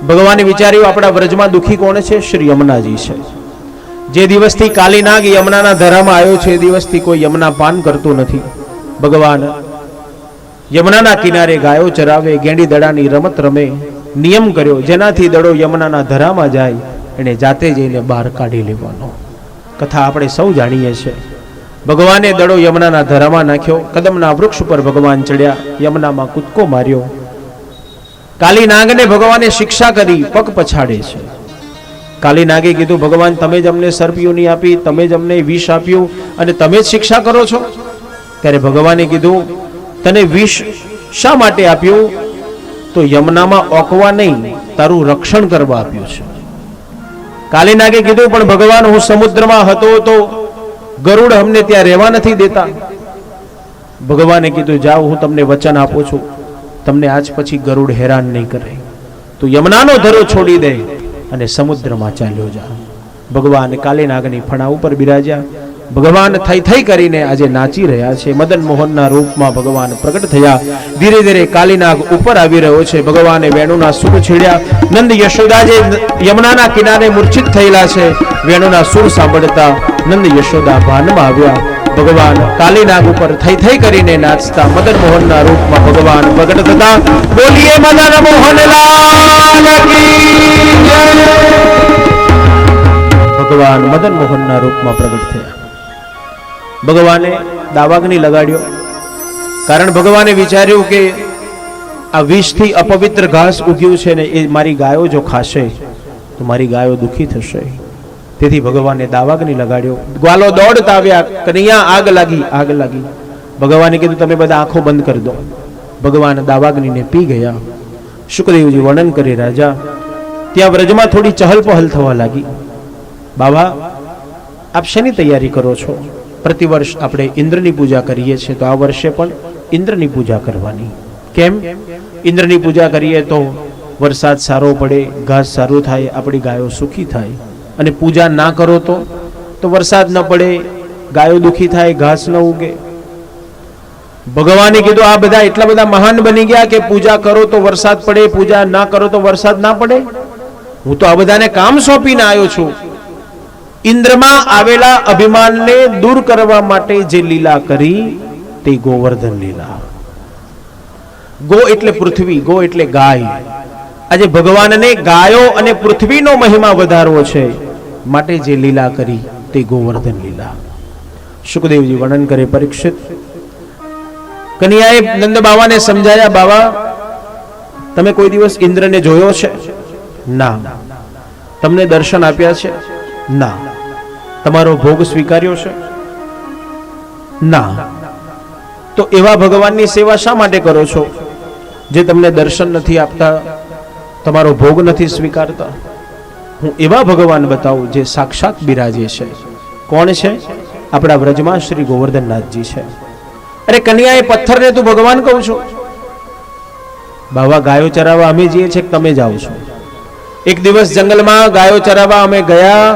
ભગવાને વિચાર્યું આપણા વ્રજમાં દુઃખી કોણ છે? શ્રી યમુનાજી છે. જે દિવસથી કાલીનાગ યમુનાના ધરામાં આવ્યો છે એ દિવસથી કોઈ યમુના પાન કરતું નથી. ભગવાન યમુનાના કિનારે ગાયો ચરાવે, ગેંડી દડાની રમત રમે, નિયમ કર્યો જેનાથી દડો યમુનાના ધરામાં જાય એને જાતે જઈને બહાર કાઢી લેવાનો. કથા આપણે સૌ જાણીએ છીએ. ભગવાને દડો યમુનાના ધરામાં નાખ્યો, કદમના વૃક્ષ ઉપર ભગવાન ચડ્યા, યમુનામાં કૂદકો માર્યો. કાલીનાગને ભગવાને શિક્ષા કરી, પગ પછાડે છે. કાલીનાગે કીધું ભગવાન તમે જ અમને સર્પયોની આપી, તમે જ અમને વિષ આપ્યું અને તમે જ શિક્ષા કરો છો? ત્યારે ભગવાને કીધું તને વિષ શા માટે આપ્યું? તો યમુનામાં ઓકવા નહીં, તારું રક્ષણ કરવા આપ્યું છે. કાલીનાગે કીધું પણ ભગવાન હું સમુદ્રમાં હતો તો ગરુડ અમને ત્યાં રહેવા નથી દેતા. ભગવાને કીધું જાઓ, હું તમને વચન આપું છું, તમને આજ પછી ગરુડ હેરાન નહીં કરે. તું યમુનાનો ધરો છોડી દે અને સમુદ્રમાં ચાલ્યો જા. ભગવાન કાલીનાગની ફણા ઉપર બિરાજ્યા. ભગવાન થઈ થઈ કરીને આજે નાચી રહ્યા છે. મદન મોહનના રૂપમાં ભગવાન પ્રગટ થયા. ધીરે ધીરે કાલીનાગ ઉપર આવી રહ્યો છે. ભગવાને વેણુના સૂર છેડ્યા. નંદ યશોદા જે યમુનાના કિનારે મૂર્છિત થયેલા છે, વેણુના સૂર સાંભળતા નંદ યશોદા ભાનમાં આવ્યા. ભગવાન કાલીનાગ ઉપર થઈ થઈ કરીને નાચતા મદન મોહનના રૂપમાં ભગવાન પ્રગટ થતા. બોલીએ મદન મોહનલાલ કી જય. ભગવાન મદન મોહનના રૂપમાં પ્રગટ થયા. ભગવાને દાવાગ્નિ લગાડ્યો. કારણ ભગવાને વિચાર્યું કે આ વિષથી અપવિત્ર ઘાસ ઉગ્યું છે ને એ મારી ગાયો જો ખાશે તો મારી ગાયો દુઃખી થશે. તેથી ભગવાને દાવાગ્નિ લગાડ્યો. ગ્વાલો દોડતા આવ્યા, કનૈયા આગ લાગી, આગ લાગી. ભગવાને કીધું તમે બધા આંખો બંધ કરી દો. ભગવાન દાવાગ્નિને પી ગયા. શુકદેવજી વર્ણન કરી રાજા ત્યાં વ્રજમાં થોડી ચહલ પહલ થવા લાગી. બાબા આપ શેની તૈયારી કરો છો? પ્રતિવર્ષ આપણે ઇન્દ્રની પૂજા કરીએ છીએ, તો આ વર્ષે પણ ઇન્દ્રની પૂજા કરવાની. કેમ? ઇન્દ્રની પૂજા કરીએ તો વરસાદ સારો પડે, ઘાસ સારું થાય, આપણી ગાયો સુખી થાય. અને પૂજા ના કરો તો વરસાદ ન પડે, ગાયો દુખી થાય, ઘાસ ન ઉગે. ભગવાને કીધું આ બધા એટલા બધા મહાન બની ગયા કે પૂજા કરો તો વરસાદ પડે, પૂજા ના કરો તો વરસાદ ના પડે. હું તો આ બધાને કામ સોંપીને આવ્યો છું. ઇન્દ્રમાં આવેલા અભિમાનને દૂર કરવા માટે જે લીલા કરી તે ગોવર્ધન લીલા. ગો એટલે પૃથ્વી, ગો એટલે ગાય. આજે ભગવાનને ગાયો અને પૃથ્વીનો મહિમા વધારવો છે માટે જે લીલા કરી તે ગોવર્ધન લીલા. શુકદેવજી વર્ણન કરે. પરીક્ષિત કન્યાએ નંદ બાવાને સમજાયા, બાવા તમે કોઈ દિવસ ઇન્દ્રને જોયો છે? ના. તમને દર્શન આપ્યા છે? ના. તમારો ભોગ સ્વીકાર્યો છે? ના. તો એવા ભગવાનની સેવા શા માટે કરો છો જે તમને દર્શન નથી આપતા, તમારો ભોગ નથી સ્વીકારતા? હું એવા ભગવાન બતાવું જે સાક્ષાત બિરાજે છે. કોણ છે? આપણા વ્રજમાં શ્રી ગોવર્ધનનાથજી છે. અરે કન્યાએ પથ્થરને તું ભગવાન કહું છું? બાવા ગાયો ચરાવવા અમે જઈએ છીએ, તમે જાઓ છો. એક દિવસ જંગલમાં ગાયો ચરાવવા અમે ગયા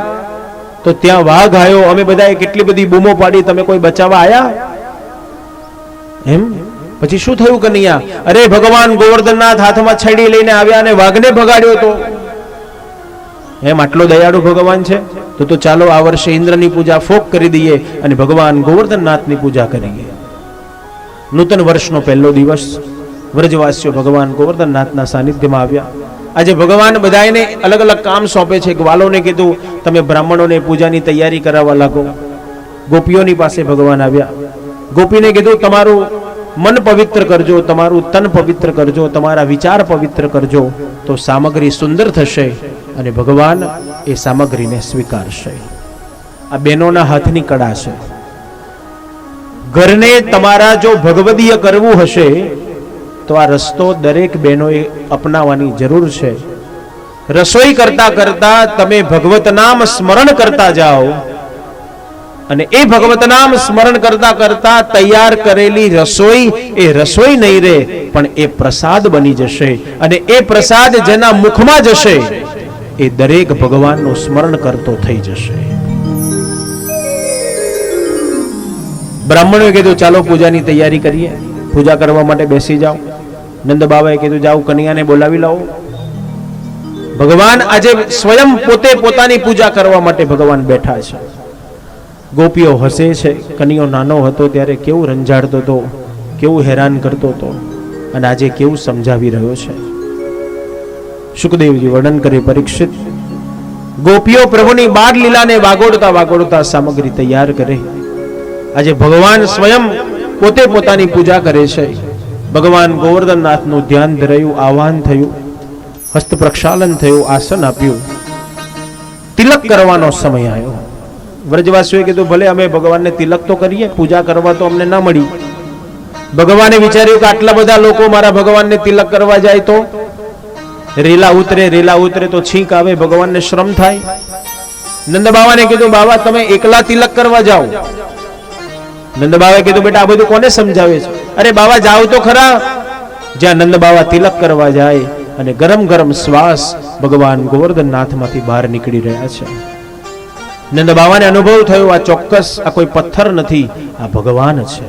તો ત્યાં વાઘ આવ્યો. અમે બધાએ કેટલી બધી બૂમો પાડી, તમે કોઈ બચાવવા આયા? એમ પછી શું થયું કન્યા? અરે ભગવાન ગોવર્ધનનાથ હાથમાં છડી લઈને આવ્યા અને વાઘને ભગાડ્યો તો. એમ આટલો દયાળુ ભગવાન છે? તો ચાલો આ વર્ષે ઇન્દ્રની પૂજા ફોક કરી દઈએ અને ભગવાન ગોવર્ધનનાથની પૂજા કરીએ. નૂતન વર્ષનો પહેલો દિવસ વ્રજવાસીઓ ભગવાન ગોવર્ધનનાથના સાનિધ્યમાં આવ્યા. આજે ભગવાન બધાને અલગ અલગ કામ સોંપે છે. ગ્વાલોને કીધું તમે બ્રાહ્મણોને પૂજાની તૈયારી કરાવવા લાગો. ગોપીઓની પાસે ભગવાન આવ્યા. ગોપીને કીધું તમારું મન પવિત્ર કરજો, તમારું તન પવિત્ર કરજો, તમારા વિચાર પવિત્ર કરજો, તો સામગ્રી સુંદર થશે અને ભગવાન એ સામગ્રીને સ્વીકારશે. આ બહેનોના હાથની કળા છે. ઘરને તમારા જો ભગવદીય કરવું હશે તો આ રસ્તો દરેક બહેનોએ અપનાવવાની જરૂર છે. રસોઈ કરતા કરતા તમે ભગવત નામ સ્મરણ કરતા જાઓ અને એ ભગવત નામ સ્મરણ કરતા કરતા તૈયાર કરેલી રસોઈ એ રસોઈ નહીં રહે, પણ એ પ્રસાદ બની જશે. અને એ પ્રસાદ જેના મુખમાં જશે એ દરેક ભગવાનનું સ્મરણ કરતો થઈ જશે. બ્રાહ્મણોએ કીધું ચાલો પૂજાની તૈયારી કરીએ, પૂજા કરવા માટે બેસી જાઓ. નંદ બાબાએ કીધું જાઓ કન્યાને બોલાવી લાવો. ભગવાન આજે સ્વયં પોતે પોતાની પૂજા કરવા માટે ભગવાન બેઠા છે. ગોપીઓ હસે છે. કનૈયો નાનો હતો ત્યારે કેવું રંજાડતો હતો, કેવું હેરાન કરતો હતો, અને આજે કેવું સમજાવી રહ્યો છે. સુખદેવજી વર્ણન કરે, પરીક્ષિત, ગોપીઓ પ્રભુની બાળ લીલાને વાગોડતા વાગોડતા સામગ્રી તૈયાર કરે. આજે ભગવાન સ્વયં પોતે પોતાની પૂજા કરે છે. ભગવાન ગોવર્ધનનાથનું ધ્યાન ધરાયું, આહ્વાન થયું, હસ્ત પ્રક્ષાલન થયું, આસન આપ્યું, તિલક કરવાનો સમય આવ્યો. વ્રજવાસીઓએ કીધું ભલે અમે ભગવાનને તિલક તો કરીએ, પૂજા કરવા તો અમને ના મળી. ભગવાને વિચાર્યું કે આટલા બધા લોકો મારા ભગવાનને તિલક કરવા જાય તો રેલા ઉતરે તો છીંક આવે, ભગવાનને શ્રમ થાય. નંદ બાવાને કીધું બાવા તમે એકલા તિલક કરવા જાઓ. નંદ બાવાએ કીધું બેટા આ બધું કોને સમજાવે છે? અરે બાવા જાઓ તો ખરા. જ્યાં નંદ બાવા તિલક કરવા જાય અને ગરમ ગરમ શ્વાસ ભગવાન ગોવર્ધનનાથમાંથી બહાર નીકળી રહ્યા છે. નંદ બાવાને અનુભવ થયો આ ચોક્કસ આ કોઈ પથ્થર નથી, આ ભગવાન છે.